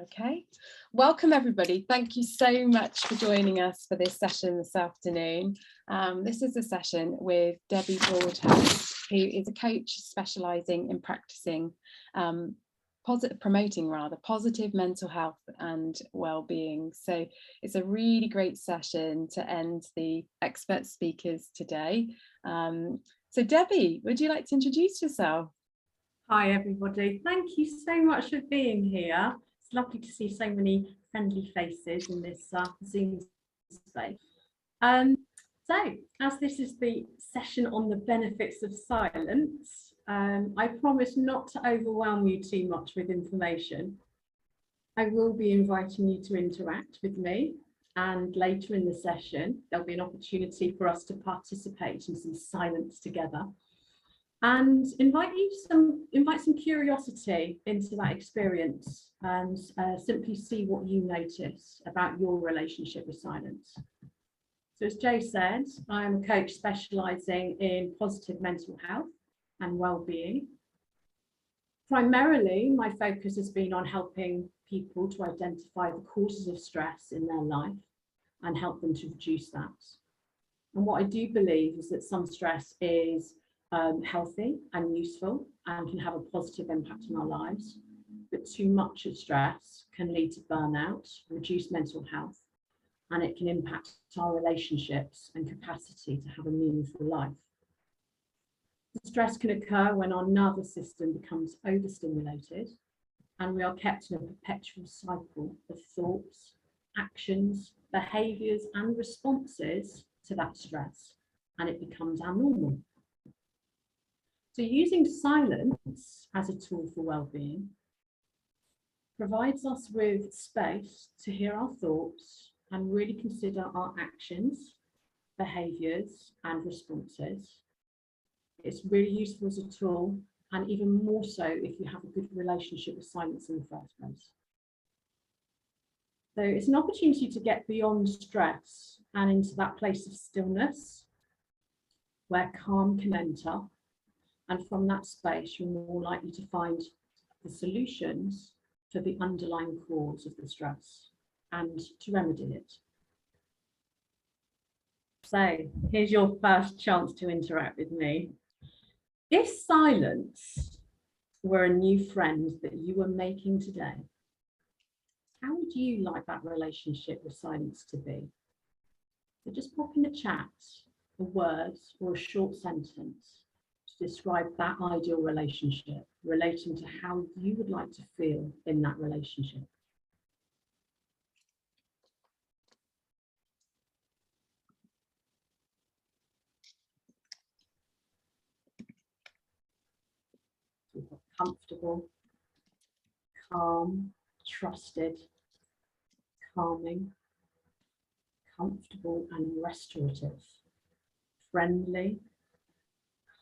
Okay, welcome everybody. Thank you so much for joining us for this session this afternoon. This is a session with Debbie Broadhouse, who is a coach specialising in practicing promoting positive mental health and well-being. So it's a really great session to end the expert speakers today. So Debbie, would you like to introduce yourself? Hi everybody, thank you so much for being here. It's lovely to see so many friendly faces in this Zoom space. So, as this is the session on the benefits of silence, I promise not to overwhelm you too much with information. I will be inviting you to interact with me, and later in the session, there'll be an opportunity for us to participate in some silence together. And invite some curiosity into that experience and simply see what you notice about your relationship with silence. So as Jo said, I am a coach specialising in positive mental health and well-being. Primarily, my focus has been on helping people to identify the causes of stress in their life and help them to reduce that. And what I do believe is that some stress is healthy and useful and can have a positive impact on our lives, but too much of stress can lead to burnout, reduced mental health, and it can impact our relationships and capacity to have a meaningful life. The stress can occur when our nervous system becomes overstimulated and we are kept in a perpetual cycle of thoughts, actions, behaviours and responses to that stress, and it becomes our normal. So using silence as a tool for well-being provides us with space to hear our thoughts and really consider our actions, behaviours and responses. It's really useful as a tool, and even more so if you have a good relationship with silence in the first place. So it's an opportunity to get beyond stress and into that place of stillness where calm can enter. And from that space, you're more likely to find the solutions to the underlying cause of the stress and to remedy it. So here's your first chance to interact with me. If silence were a new friend that you were making today, how would you like that relationship with silence to be? So just pop in the chat a word or a short sentence to describe that ideal relationship relating to how you would like to feel in that relationship. So we've got comfortable, calm, trusted, calming, comfortable and restorative, friendly,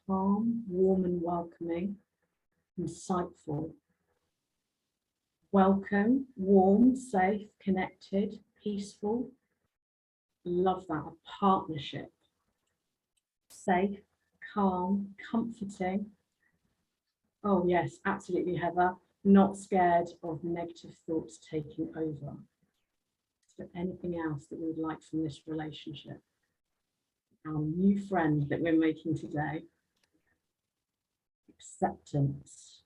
calm, warm and welcoming, insightful, welcome, warm, safe, connected, peaceful. Love that. A partnership. Safe, calm, comforting. Oh yes, absolutely, Heather. Not scared of negative thoughts taking over. Is there anything else that we would like from this relationship? Our new friend that we're making today. Acceptance.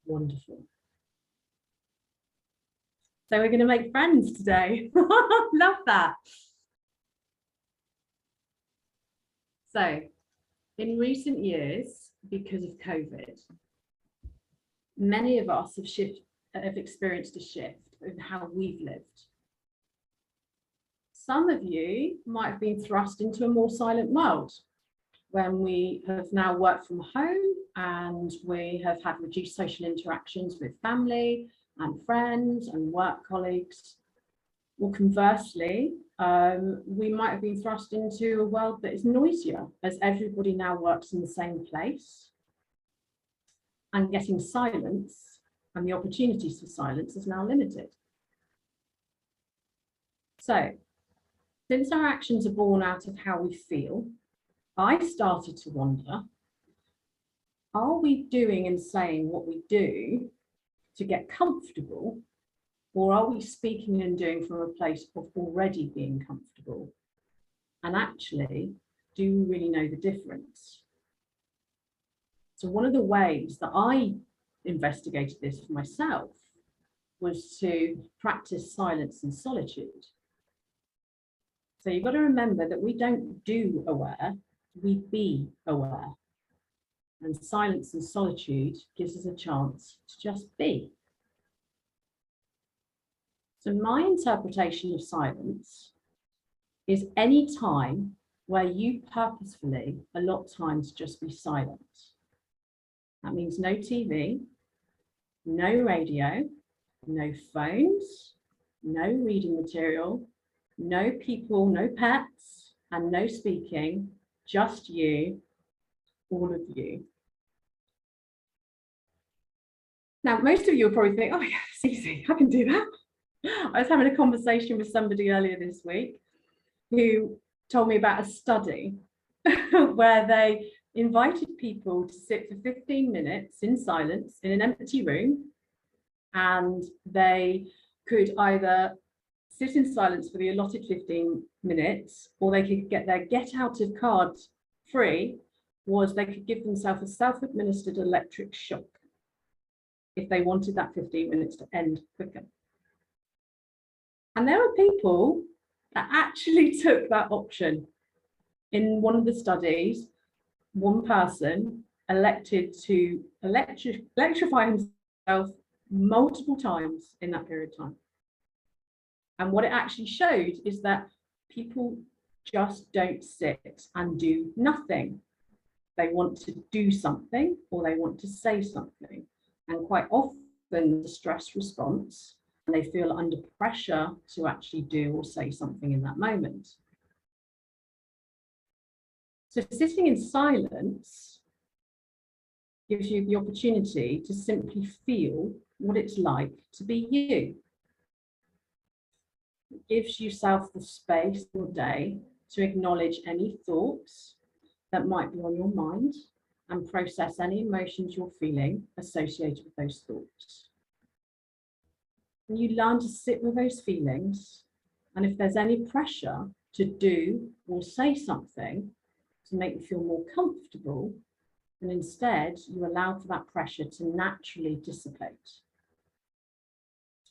Wonderful. So we're going to make friends today. Love that. So in recent years, because of COVID, many of us have experienced a shift in how we've lived. Some of you might have been thrust into a more silent world when we have now worked from home and we have had reduced social interactions with family and friends and work colleagues. Or conversely, we might have been thrust into a world that is noisier as everybody now works in the same place, and getting silence and the opportunities for silence is now limited. So, since our actions are born out of how we feel, I started to wonder, are we doing and saying what we do to get comfortable, or are we speaking and doing from a place of already being comfortable? And actually, do we really know the difference? So one of the ways that I investigated this for myself was to practice silence and solitude. So you've got to remember that we don't do aware, we be aware. And silence and solitude gives us a chance to just be. So my interpretation of silence is any time where you purposefully allot time to just be silent. That means no TV, no radio, no phones, no reading material, no people, no pets, and no speaking, just you, all of you. Now, most of you will probably think, oh yeah, it's easy, I can do that. I was having a conversation with somebody earlier this week who told me about a study where they invited people to sit for 15 minutes in silence in an empty room, and they could either sit in silence for the allotted 15 minutes, or they could get their get out of card free, was they could give themselves a self-administered electric shock if they wanted that 15 minutes to end quicker. And there were people that actually took that option. In one of the studies, one person elected to electrify himself multiple times in that period of time. And what it actually showed is that people just don't sit and do nothing. They want to do something, or they want to say something. And quite often the stress response, and they feel under pressure to actually do or say something in that moment. So sitting in silence gives you the opportunity to simply feel what it's like to be you. It gives yourself the space all day to acknowledge any thoughts that might be on your mind and process any emotions you're feeling associated with those thoughts. And you learn to sit with those feelings, and if there's any pressure to do or say something to make you feel more comfortable, and instead you allow for that pressure to naturally dissipate.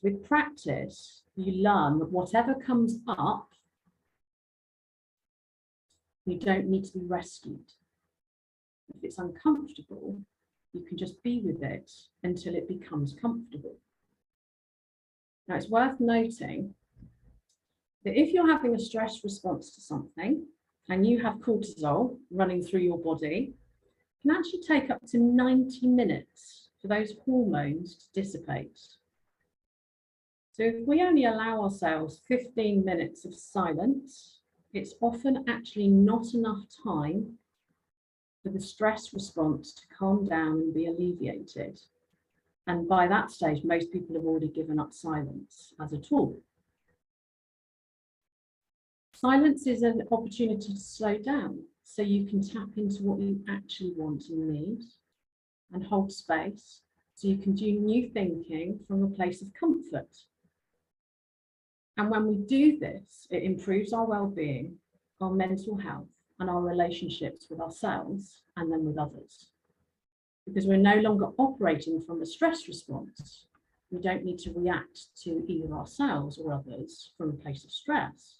With practice, you learn that whatever comes up, you don't need to be rescued. If it's uncomfortable, you can just be with it until it becomes comfortable. Now, it's worth noting that if you're having a stress response to something and you have cortisol running through your body, it can actually take up to 90 minutes for those hormones to dissipate. So if we only allow ourselves 15 minutes of silence, it's often actually not enough time for the stress response to calm down and be alleviated. And by that stage, most people have already given up silence as a tool. Silence is an opportunity to slow down so you can tap into what you actually want and need, and hold space so you can do new thinking from a place of comfort. And when we do this, it improves our well-being, our mental health, and our relationships with ourselves and then with others. Because we're no longer operating from a stress response. We don't need to react to either ourselves or others from a place of stress.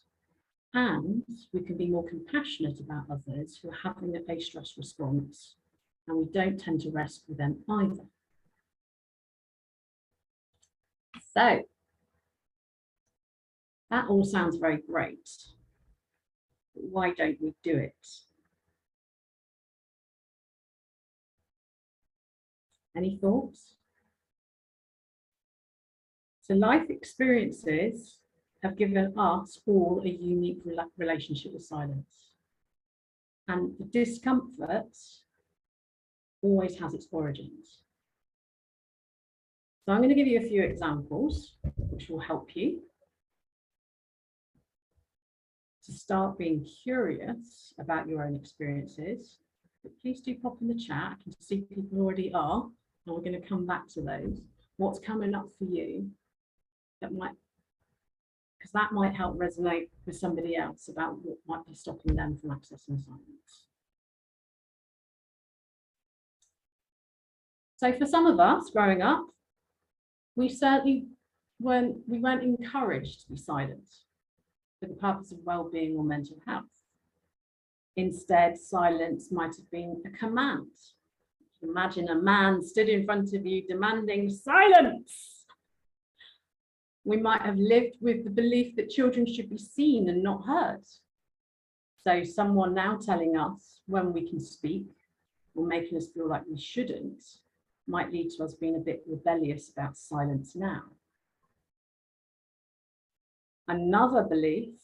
And we can be more compassionate about others who are having a stress response, and we don't tend to rescue them either. So that all sounds very great. But why don't we do it? Any thoughts? So life experiences have given us all a unique relationship with silence. And the discomfort always has its origins. So I'm going to give you a few examples which will help you to start being curious about your own experiences. But please do pop in the chat. I can see people already are, and we're going to come back to those. What's coming up for you that might, because that might help resonate with somebody else about what might be stopping them from accessing silence. So for some of us growing up, we certainly weren't encouraged to be silent for the purpose of well-being or mental health. Instead, silence might have been a command. Imagine a man stood in front of you demanding silence. We might have lived with the belief that children should be seen and not heard. So someone now telling us when we can speak or making us feel like we shouldn't might lead to us being a bit rebellious about silence now. Another belief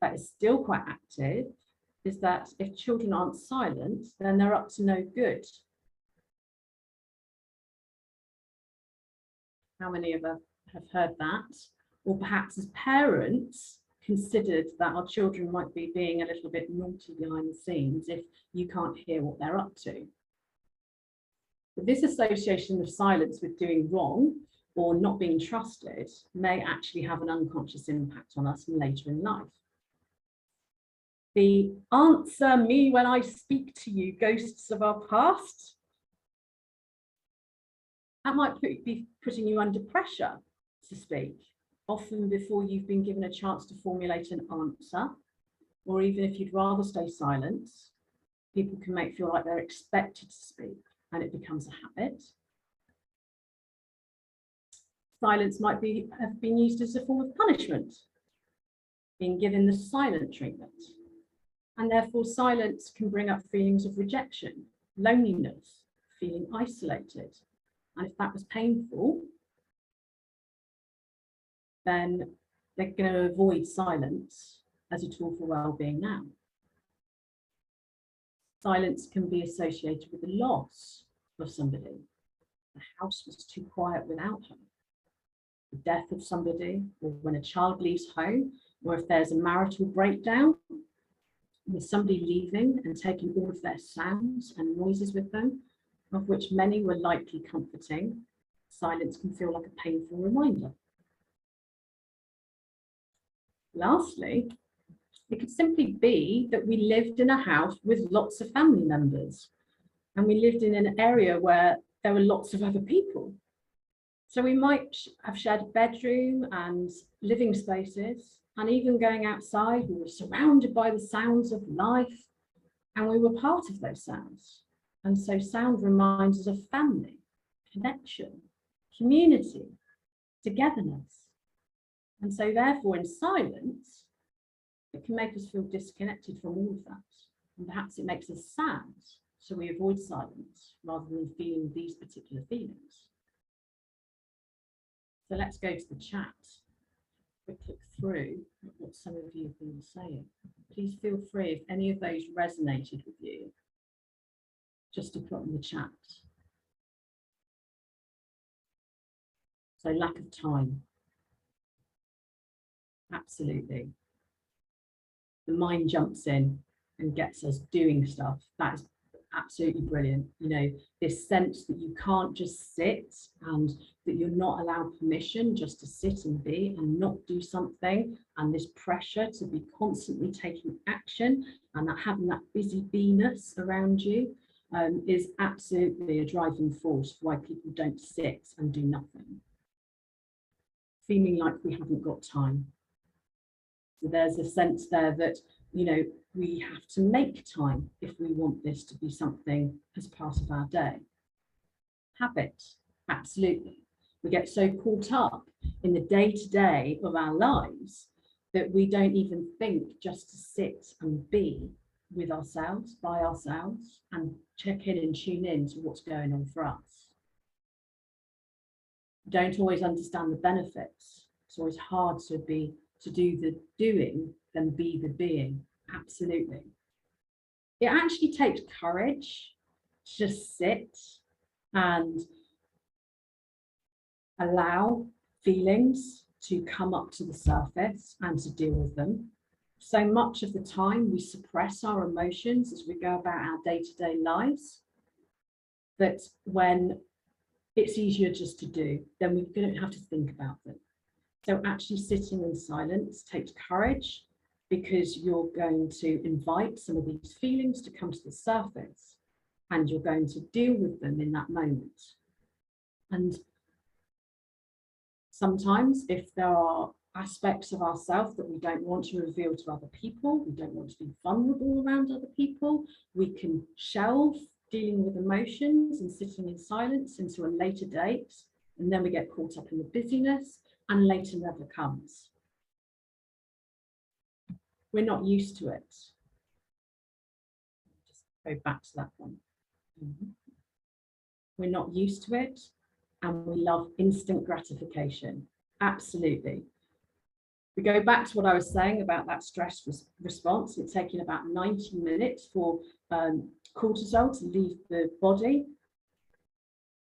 that is still quite active is that if children aren't silent, then they're up to no good. How many of us have heard that? Or perhaps as parents considered that our children might be being a little bit naughty behind the scenes if you can't hear what they're up to. But this association of silence with doing wrong or not being trusted may actually have an unconscious impact on us later in life. The answer me when I speak to you, ghosts of our past, that might be putting you under pressure to speak, often before you've been given a chance to formulate an answer, or even if you'd rather stay silent, people can feel like they're expected to speak and it becomes a habit. Silence might have been used as a form of punishment, being given the silent treatment. And therefore silence can bring up feelings of rejection, loneliness, feeling isolated. And if that was painful, then they're going to avoid silence as a tool for well-being now. Silence can be associated with the loss of somebody. The house was too quiet without her. The death of somebody, or when a child leaves home, or if there's a marital breakdown, with somebody leaving and taking all of their sounds and noises with them, of which many were likely comforting, silence can feel like a painful reminder. Lastly, it could simply be that we lived in a house with lots of family members, and we lived in an area where there were lots of other people. So we might have shared a bedroom and living spaces, and even going outside, we were surrounded by the sounds of life, and we were part of those sounds. And so sound reminds us of family, connection, community, togetherness. And so therefore in silence, it can make us feel disconnected from all of that. And perhaps it makes us sad, so we avoid silence rather than feeling these particular feelings. So let's go to the chat. Quick look through what some of you have been saying. Please feel free, if any of those resonated with you, just to put in the chat. So lack of time. Absolutely. The mind jumps in and gets us doing stuff. That is absolutely brilliant. You know, this sense that you can't just sit and that you're not allowed permission just to sit and be and not do something, and this pressure to be constantly taking action and that having that busy bee-ness around you is absolutely a driving force for why people don't sit and do nothing. Feeling like we haven't got time. So there's a sense there that, you know, we have to make time if we want this to be something as part of our day. Habit, absolutely. We get so caught up in the day-to-day of our lives that we don't even think just to sit and be with ourselves, by ourselves, and check in and tune in to what's going on for us. We don't always understand the benefits. It's always hard to do the doing than be the being. Absolutely. It actually takes courage to just sit and allow feelings to come up to the surface and to deal with them. So much of the time we suppress our emotions as we go about our day-to-day lives, that when it's easier just to do. Then we don't have to think about them. So actually sitting in silence takes courage, because you're going to invite some of these feelings to come to the surface, and you're going to deal with them in that moment. And sometimes if there are aspects of ourselves that we don't want to reveal to other people, we don't want to be vulnerable around other people, we can shelve dealing with emotions and sitting in silence into a later date, and then we get caught up in the busyness, and later never comes. We're not used to it. Just go back to that one. We're not used to it, and we love instant gratification. Absolutely. We go back to what I was saying about that stress response. It's taking about 90 minutes for cortisol to leave the body.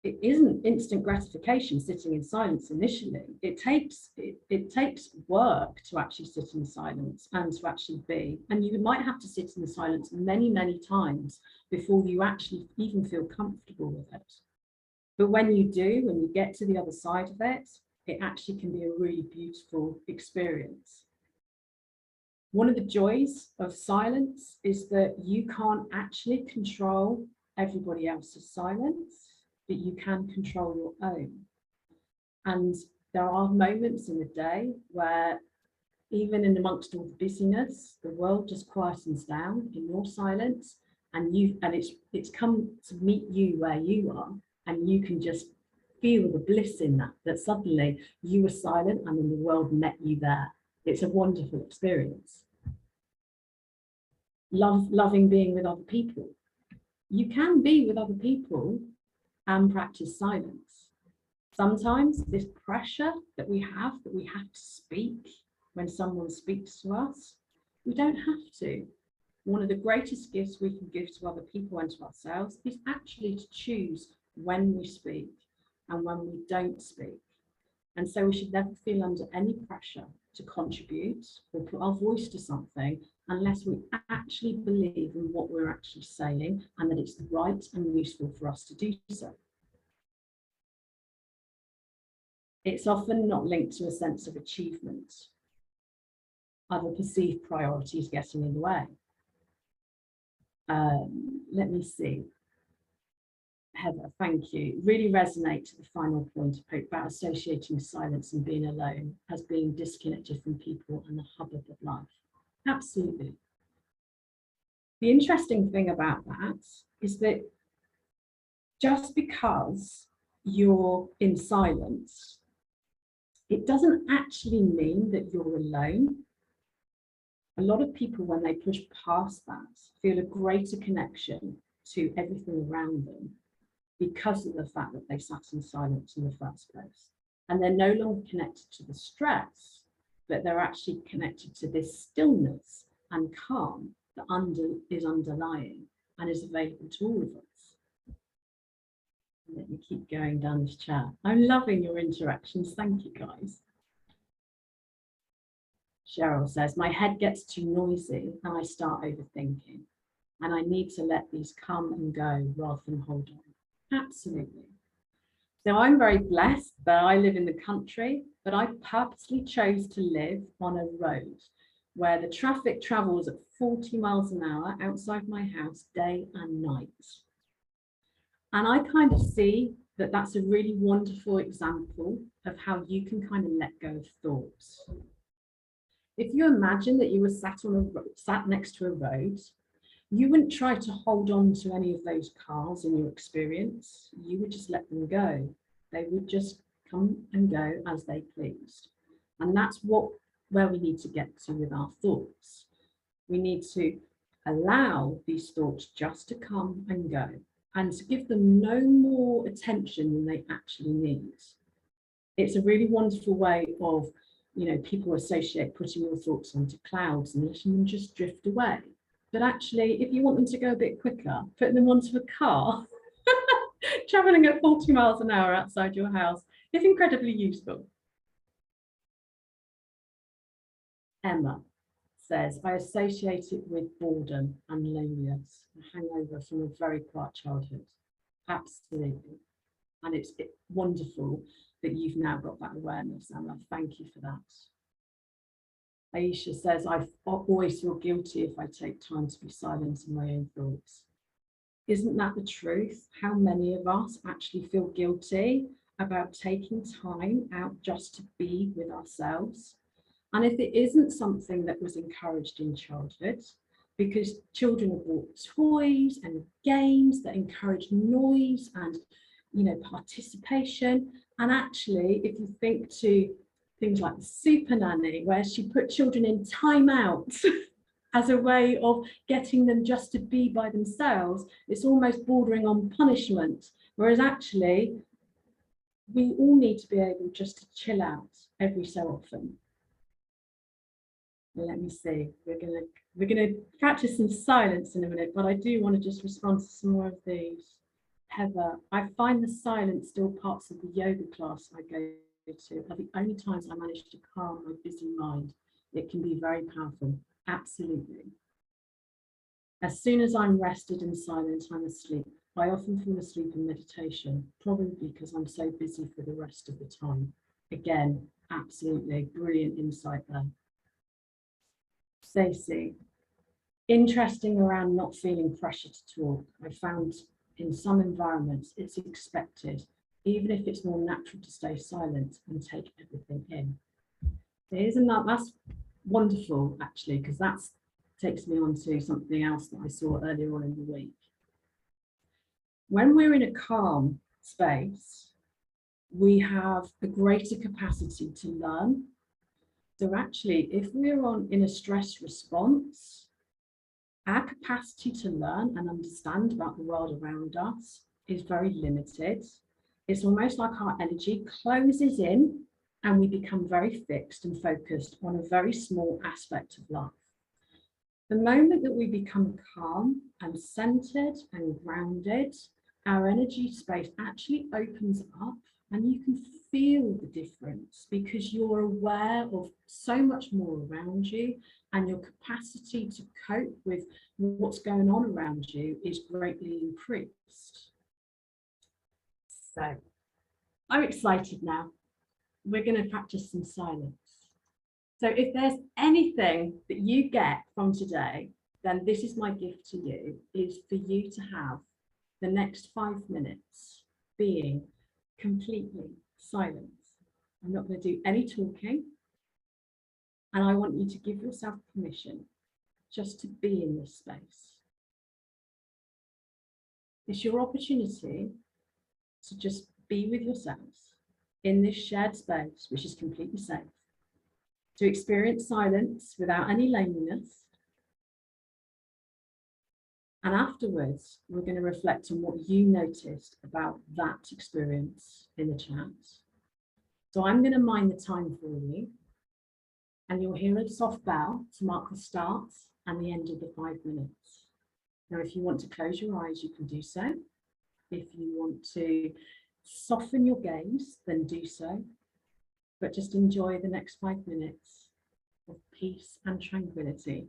It isn't instant gratification sitting in silence initially. It takes work to actually sit in silence and to actually be. And you might have to sit in silence many, many times before you actually even feel comfortable with it. But when you do, when you get to the other side of it, it actually can be a really beautiful experience. One of the joys of silence is that you can't actually control everybody else's silence, but you can control your own. And there are moments in the day where, even in amongst all the busyness, the world just quietens down in your silence, and it's come to meet you where you are, and you can just feel the bliss in that suddenly you were silent and then the world met you there. It's a wonderful experience. Loving being with other people. You can be with other people and practice silence. Sometimes this pressure that we have to speak when someone speaks to us, we don't have to. One of the greatest gifts we can give to other people and to ourselves is actually to choose when we speak and when we don't speak. And so we should never feel under any pressure to contribute or put our voice to something unless we actually believe in what we're actually saying and that it's right and useful for us to do so. It's often not linked to a sense of achievement. Other perceived priorities getting in the way. Let me see. Heather, thank you. Really resonate to the final point about associating silence and being alone as being disconnected from people and the hubbub of life. Absolutely. The interesting thing about that is that just because you're in silence, it doesn't actually mean that you're alone. A lot of people, when they push past that, feel a greater connection to everything around them because of the fact that they sat in silence in the first place. And they're no longer connected to the stress, but they're actually connected to this stillness and calm that is underlying and is available to all of us. Let me keep going down this chat. I'm loving your interactions. Thank you, guys. Cheryl says, my head gets too noisy and I start overthinking, and I need to let these come and go rather than hold on. Absolutely. So I'm very blessed that I live in the country, but I purposely chose to live on a road where the traffic travels at 40 miles an hour outside my house day and night. And I kind of see that that's a really wonderful example of how you can kind of let go of thoughts. If you imagine that you were sat next to a road, you wouldn't try to hold on to any of those cars in your experience. You would just let them go. They would just come and go as they pleased. And that's where we need to get to with our thoughts. We need to allow these thoughts just to come and go and to give them no more attention than they actually need. It's a really wonderful way of, people associate putting your thoughts onto clouds and letting them just drift away. But actually, if you want them to go a bit quicker, put them onto a car. Traveling at 40 miles an hour outside your house is incredibly useful. Emma says, I associate it with boredom and loneliness, a hangover from a very quiet childhood. Absolutely. And it's wonderful that you've now got that awareness, and I thank you for that. Aisha says, I always feel guilty if I take time to be silent in my own thoughts. Isn't that the truth? How many of us actually feel guilty about taking time out just to be with ourselves? And if it isn't something that was encouraged in childhood, because children are bought toys and games that encourage noise and, participation. And actually, if you think to things like the Super Nanny, where she put children in timeout as a way of getting them just to be by themselves, it's almost bordering on punishment. Whereas actually, we all need to be able just to chill out every so often. Let me see, we're gonna practice some silence in a minute, but I do want to just respond to some more of these. Heather, I find the silence still parts of the yoga class I go to are the only times I manage to calm my busy mind. It can be very powerful. Absolutely. As soon as I'm rested and silent, I'm asleep. I often fall asleep in meditation, probably because I'm so busy for the rest of the time. Again, absolutely brilliant insight there. Stacey, interesting around not feeling pressure to talk. I found in some environments it's expected, even if it's more natural to stay silent and take everything in. Here's another, that's wonderful actually, because that takes me on to something else that I saw earlier on in the week. When we're in a calm space, we have a greater capacity to learn. So actually, if we're in a stress response, our capacity to learn and understand about the world around us is very limited. It's almost like our energy closes in and we become very fixed and focused on a very small aspect of life. The moment that we become calm and centered and grounded, our energy space actually opens up and you can feel the difference because you're aware of so much more around you and your capacity to cope with what's going on around you is greatly increased. So I'm excited now. We're going to practice some silence. So if there's anything that you get from today, then this is my gift to you, is for you to have the next 5 minutes being completely silent. I'm not going to do any talking. And I want you to give yourself permission just to be in this space. It's your opportunity to just be with yourselves in this shared space, which is completely safe, to experience silence without any loneliness. And afterwards, we're going to reflect on what you noticed about that experience in the chat. So I'm going to mind the time for you, and you'll hear a soft bell to mark the start and the end of the 5 minutes. Now, if you want to close your eyes, you can do so. If you want to soften your gaze, then do so. But just enjoy the next 5 minutes of peace and tranquility.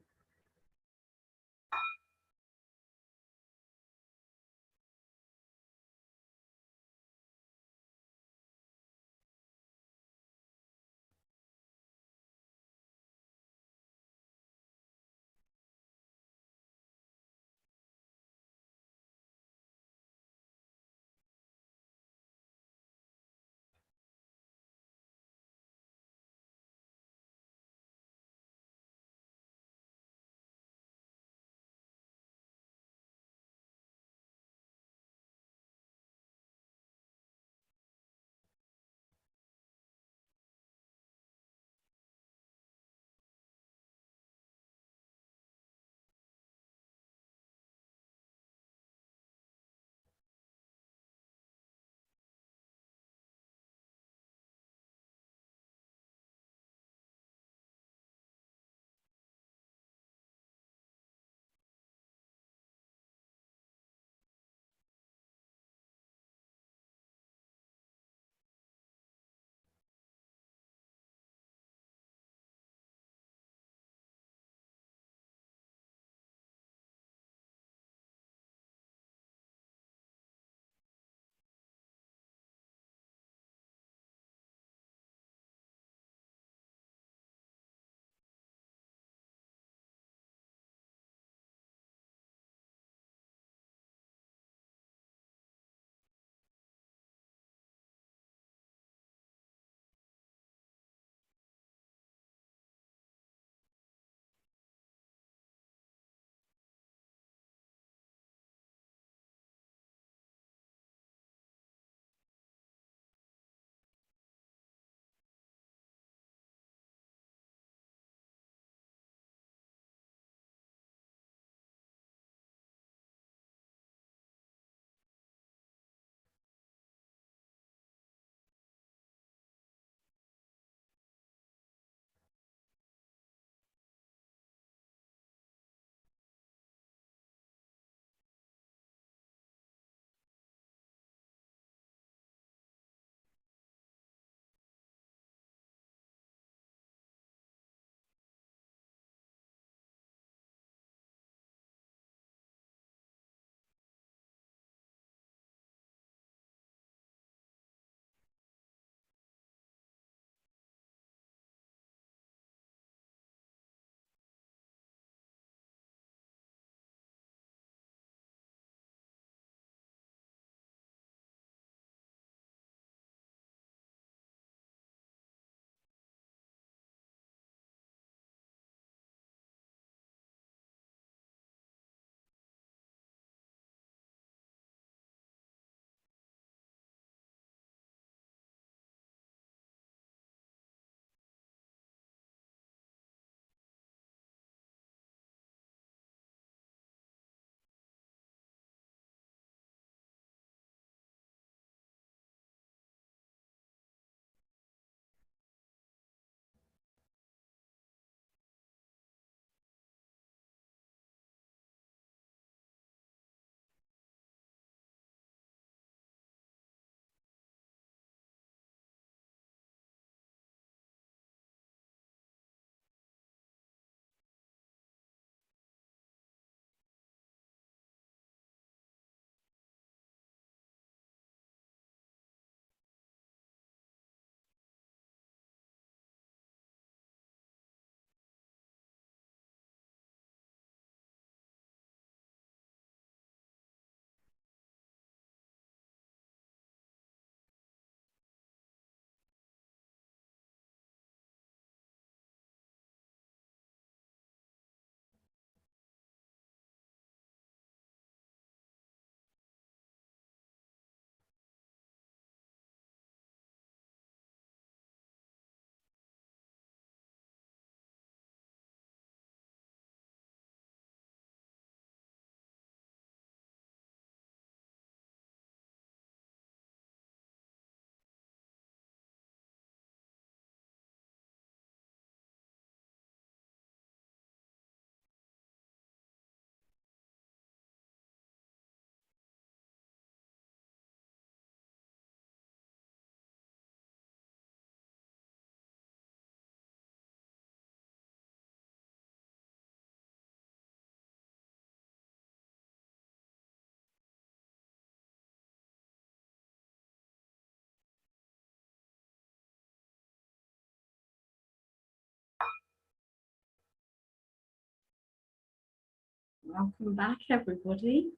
Welcome back, everybody.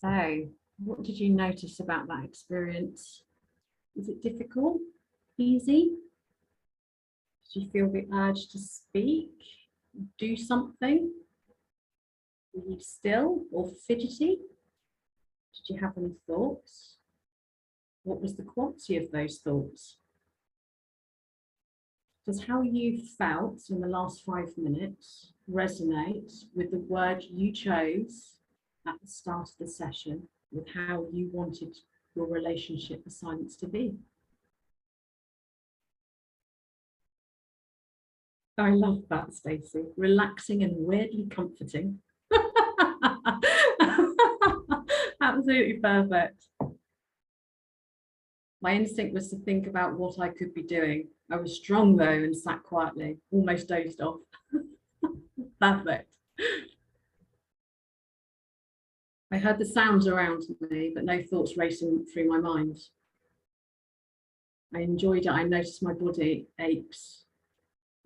So, what did you notice about that experience? Was it difficult? Easy? Did you feel the urge to speak? Do something? Were you still or fidgety? Did you have any thoughts? What was the quality of those thoughts? Does how you felt in the last 5 minutes resonate with the word you chose at the start of the session, with how you wanted your relationship with silence to be? I love that, Stacey. Relaxing and weirdly comforting. Absolutely perfect. My instinct was to think about what I could be doing. I was strong though and sat quietly, almost dozed off. Perfect. I heard the sounds around me, but no thoughts racing through my mind. I enjoyed it. I noticed my body aches.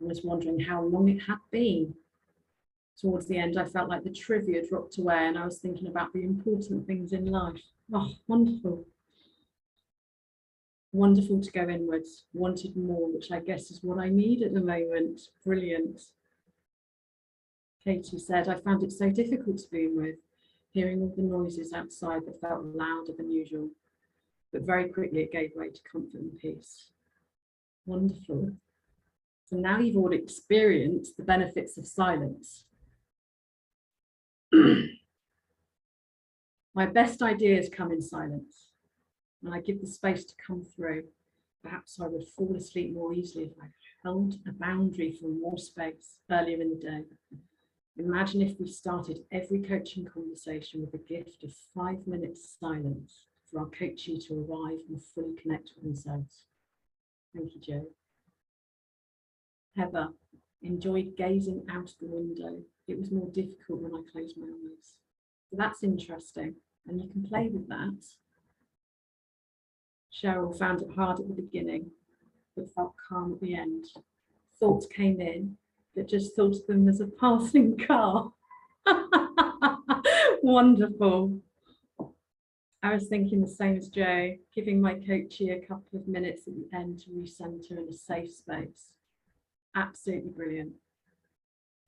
I was wondering how long it had been. Towards the end, I felt like the trivia dropped away and I was thinking about the important things in life. Oh, wonderful. Wonderful to go inwards. Wanted more, which I guess is what I need at the moment. Brilliant. Katie said, I found it so difficult to be with, hearing all the noises outside that felt louder than usual. But very quickly it gave way to comfort and peace. Wonderful. So now you've all experienced the benefits of silence. My best ideas come in silence. When I give the space to come through, perhaps I would fall asleep more easily if I held a boundary for more space earlier in the day. Imagine if we started every coaching conversation with a gift of 5 minutes silence for our coachee to arrive and fully connect with themselves. Thank you, Jo. Heather, enjoyed gazing out the window. It was more difficult when I closed my eyes. So that's interesting, and you can play with that. Cheryl found it hard at the beginning, but felt calm at the end. Thoughts came in that just thought of them as a passing car. Wonderful. I was thinking the same as Jo, giving my coachee a couple of minutes at the end to recenter in a safe space. Absolutely brilliant.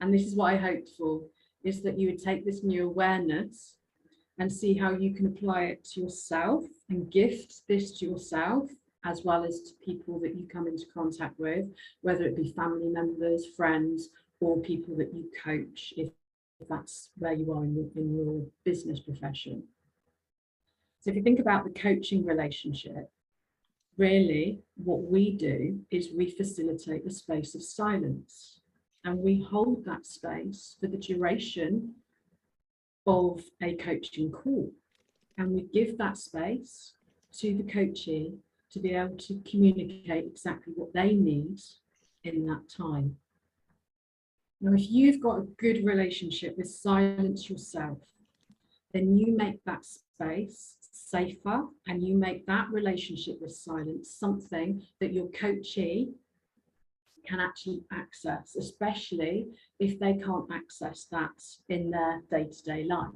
And this is what I hoped for, is that you would take this new awareness and see how you can apply it to yourself and gift this to yourself, as well as to people that you come into contact with, whether it be family members, friends, or people that you coach, if that's where you are in your business profession. So if you think about the coaching relationship, really what we do is we facilitate the space of silence, and we hold that space for the duration of a coaching call, and we give that space to the coachee to be able to communicate exactly what they need in that time. Now, if you've got a good relationship with silence yourself, then you make that space safer, and you make that relationship with silence something that your coachee can actually access, especially if they can't access that in their day-to-day life.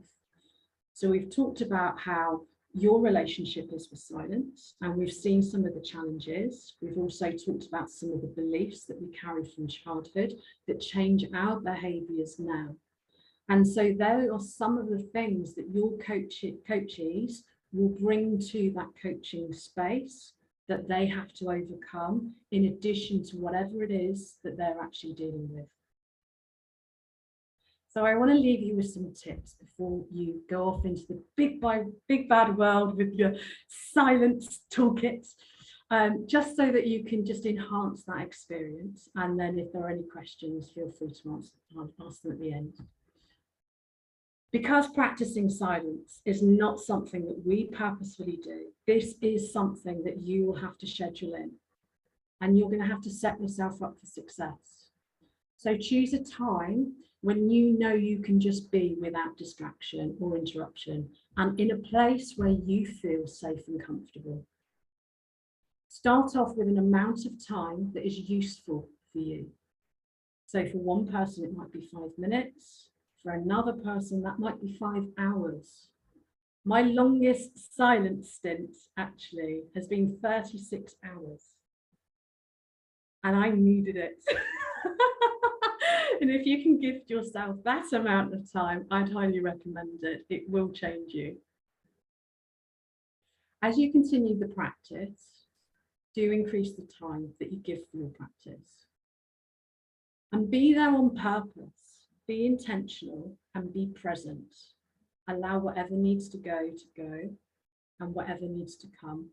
So we've talked about how your relationship is with silence, and we've seen some of the challenges. We've also talked about some of the beliefs that we carry from childhood that change our behaviours now. And so there are some of the things that your coachees will bring to that coaching space that they have to overcome, in addition to whatever it is that they're actually dealing with. So I want to leave you with some tips before you go off into the big bad world with your silence toolkit, just so that you can just enhance that experience. And then if there are any questions, feel free to ask them at the end. Because practicing silence is not something that we purposefully do, this is something that you will have to schedule in, and you're going to have to set yourself up for success. So choose a time when you know you can just be without distraction or interruption, and in a place where you feel safe and comfortable. Start off with an amount of time that is useful for you. So for one person, it might be 5 minutes. For another person, that might be 5 hours. My longest silent stint actually has been 36 hours. And I needed it. And if you can gift yourself that amount of time, I'd highly recommend it. It will change you. As you continue the practice, do increase the time that you give for your practice. And be there on purpose, be intentional and be present. Allow whatever needs to go, and whatever needs to come.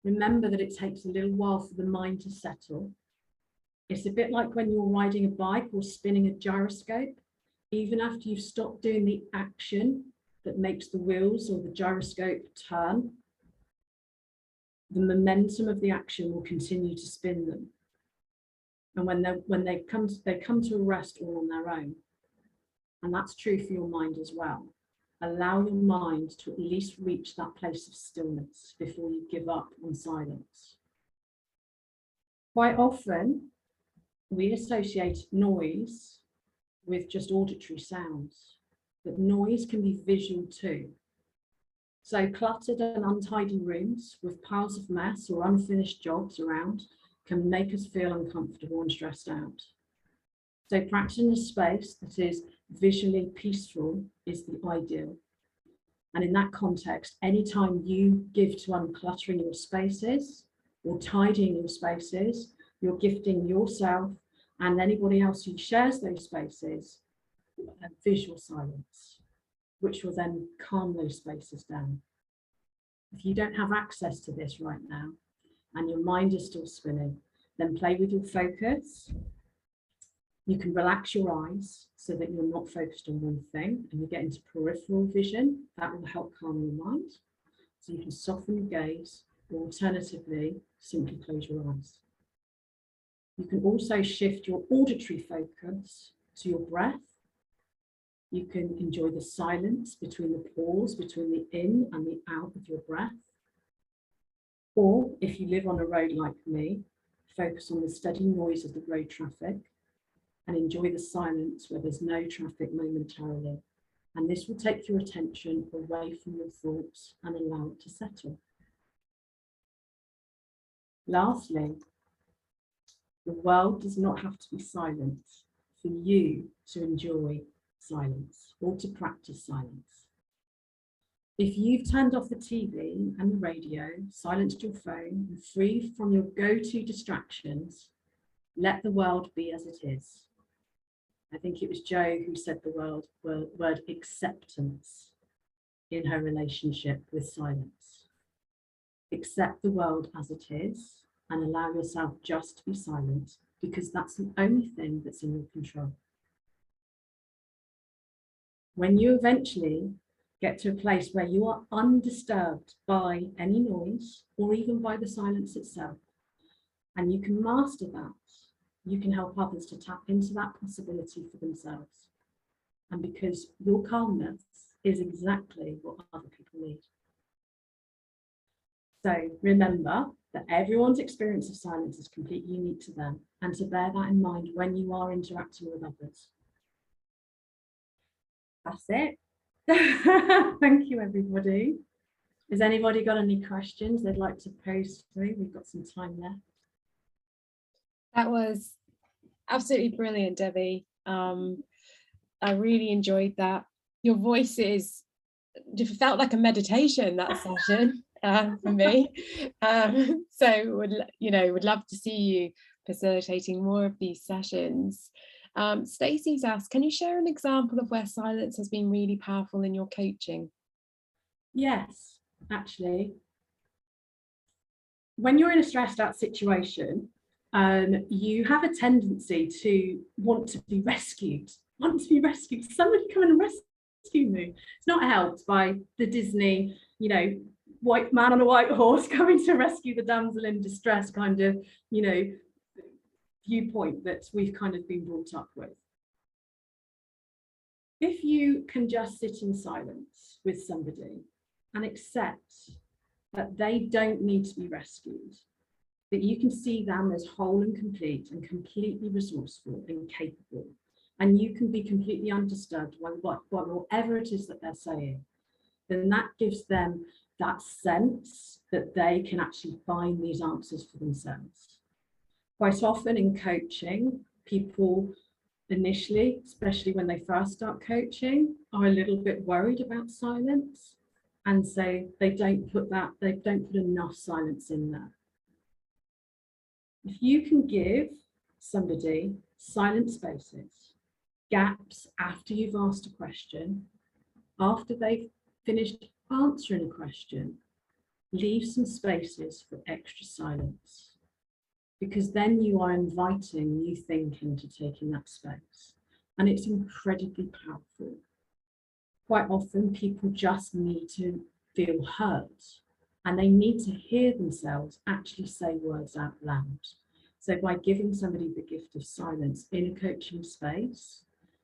Remember that it takes a little while for the mind to settle. It's a bit like when you're riding a bike or spinning a gyroscope. Even after you've stopped doing the action that makes the wheels or the gyroscope turn, the momentum of the action will continue to spin them. And when they come to a rest all on their own. And that's true for your mind as well. Allow your mind to at least reach that place of stillness before you give up on silence. Quite often, we associate noise with just auditory sounds, but noise can be visual too. So cluttered and untidy rooms with piles of mess or unfinished jobs around can make us feel uncomfortable and stressed out. So practicing a space that is visually peaceful is the ideal. And in that context, anytime you give to uncluttering your spaces or tidying your spaces, you're gifting yourself and anybody else who shares those spaces a visual silence, which will then calm those spaces down. If you don't have access to this right now and your mind is still spinning, then play with your focus. You can relax your eyes so that you're not focused on one thing and you get into peripheral vision. That will help calm your mind. So you can soften your gaze, or alternatively, simply close your eyes. You can also shift your auditory focus to your breath. You can enjoy the silence between the pause, between the in and the out of your breath. Or if you live on a road like me, focus on the steady noise of the road traffic and enjoy the silence where there's no traffic momentarily. And this will take your attention away from your thoughts and allow it to settle. Lastly, the world does not have to be silent for you to enjoy silence or to practice silence. If you've turned off the TV and the radio, silenced your phone, and free from your go-to distractions, let the world be as it is. I think it was Jo who said the word acceptance in her relationship with silence. Accept the world as it is and allow yourself just to be silent, because that's the only thing that's in your control. When you eventually get to a place where you are undisturbed by any noise or even by the silence itself, and you can master that, you can help others to tap into that possibility for themselves. And because your calmness is exactly what other people need. So remember that everyone's experience of silence is completely unique to them, and to bear that in mind when you are interacting with others. That's it. Thank you, everybody. Has anybody got any questions they'd like to pose through? We've got some time left. That was absolutely brilliant, Debbie. I really enjoyed that. Your voice felt like a meditation, that session for me. So would love to see you facilitating more of these sessions. Stacey's asked, can you share an example of where silence has been really powerful in your coaching? Yes, actually. When you're in a stressed out situation, you have a tendency to want to be rescued. Somebody come and rescue me. It's not helped by the Disney, white man on a white horse coming to rescue the damsel in distress kind of, viewpoint that we've kind of been brought up with. If you can just sit in silence with somebody and accept that they don't need to be rescued, that you can see them as whole and complete and completely resourceful and capable. And you can be completely undisturbed by whatever it is that they're saying, then that gives them that sense that they can actually find these answers for themselves. Quite often in coaching, people initially, especially when they first start coaching, are a little bit worried about silence. And so they don't put enough silence in there. If you can give somebody silent spaces, gaps after you've asked a question, after they've finished answering a question, leave some spaces for extra silence, because then you are inviting new thinking to take in that space, and it's incredibly powerful. Quite often people just need to feel heard, and they need to hear themselves actually say words out loud. So by giving somebody the gift of silence in a coaching space,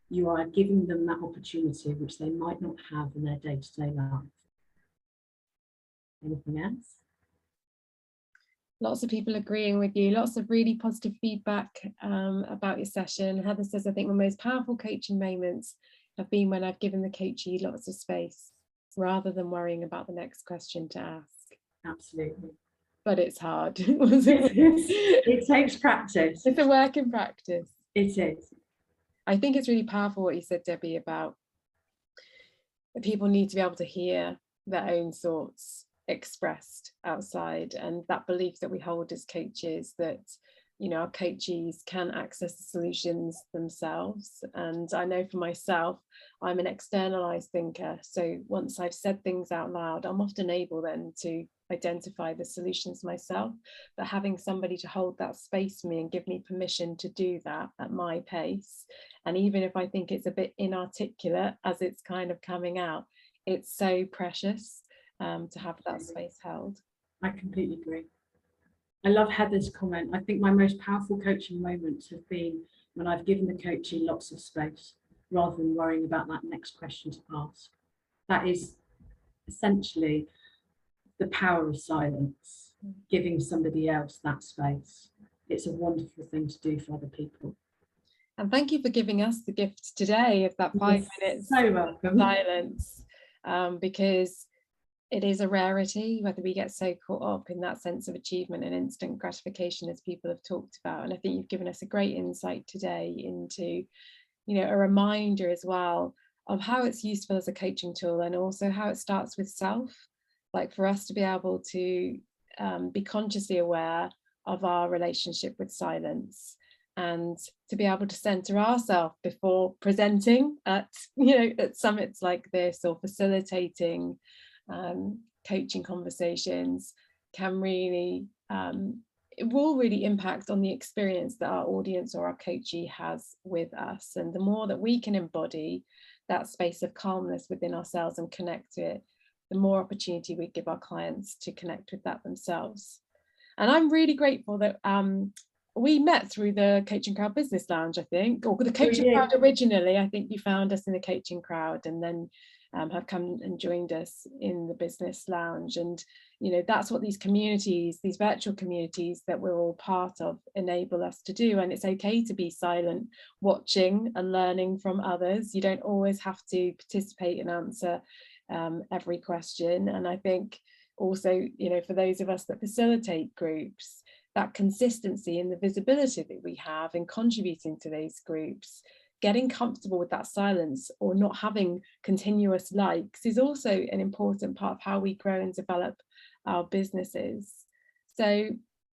you are giving them that opportunity which they might not have in their day-to-day life. Anything else? Lots of people agreeing with you, lots of really positive feedback about your session. Heather says, I think the most powerful coaching moments have been when I've given the coachee lots of space rather than worrying about the next question to ask. Absolutely. But it's hard. It takes practice. It's a work in practice. It is. I think it's really powerful what you said, Debbie, about that people need to be able to hear their own thoughts expressed outside, and that belief that we hold as coaches that, you know, our coachees can access the solutions themselves. And I know for myself, I'm an externalized thinker, so once I've said things out loud, I'm often able then to identify the solutions myself. But having somebody to hold that space for me and give me permission to do that at my pace, and even if I think it's a bit inarticulate as it's kind of coming out, it's so precious to have that space held. I completely agree. I love Heather's comment. I think my most powerful coaching moments have been when I've given the coachee lots of space rather than worrying about that next question to ask. That is essentially the power of silence, giving somebody else that space. It's a wonderful thing to do for other people. And thank you for giving us the gift today of that 5 minutes so welcome. Silence, because it is a rarity, whether we get so caught up in that sense of achievement and instant gratification as people have talked about. And I think you've given us a great insight today into, you know, a reminder as well of how it's useful as a coaching tool, and also how it starts with self, like for us to be able to be consciously aware of our relationship with silence, and to be able to center ourselves before presenting at, you know, at summits like this or facilitating coaching conversations can really, it will really impact on the experience that our audience or our coachee has with us. And the more that we can embody that space of calmness within ourselves and connect to it, the more opportunity we give our clients to connect with that themselves. And I'm really grateful that we met through the Coaching Crowd Business Lounge, I think, or the Coaching Crowd originally. I think you found us in the Coaching Crowd, and then have come and joined us in the Business Lounge. And, you know, that's what these communities, these virtual communities that we're all part of, enable us to do. And it's okay to be silent, watching and learning from others. You don't always have to participate and answer every question. And I think also, you know, for those of us that facilitate groups, that consistency and the visibility that we have in contributing to those groups, getting comfortable with that silence or not having continuous likes is also an important part of how we grow and develop our businesses. So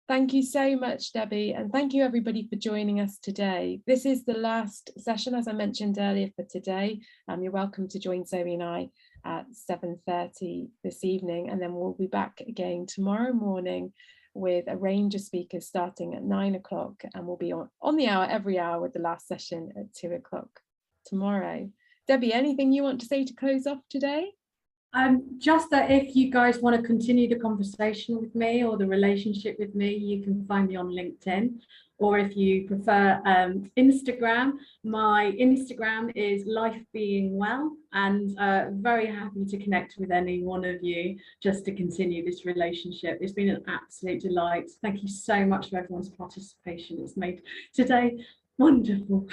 thank you so much, Debbie, and thank you everybody for joining us today. This is the last session, as I mentioned earlier, for today. You're welcome to join Zoe and I at 7:30 this evening, and then we'll be back again tomorrow morning with a range of speakers starting at 9 o'clock, and we'll be on the hour every hour, with the last session at 2 o'clock tomorrow. Debbie, anything you want to say to close off today? Just that if you guys want to continue the conversation with me or the relationship with me, you can find me on LinkedIn. or if you prefer Instagram, my Instagram is Life Being Well, and very happy to connect with any one of you just to continue this relationship. It's been an absolute delight. Thank you so much for everyone's participation. It's made today wonderful.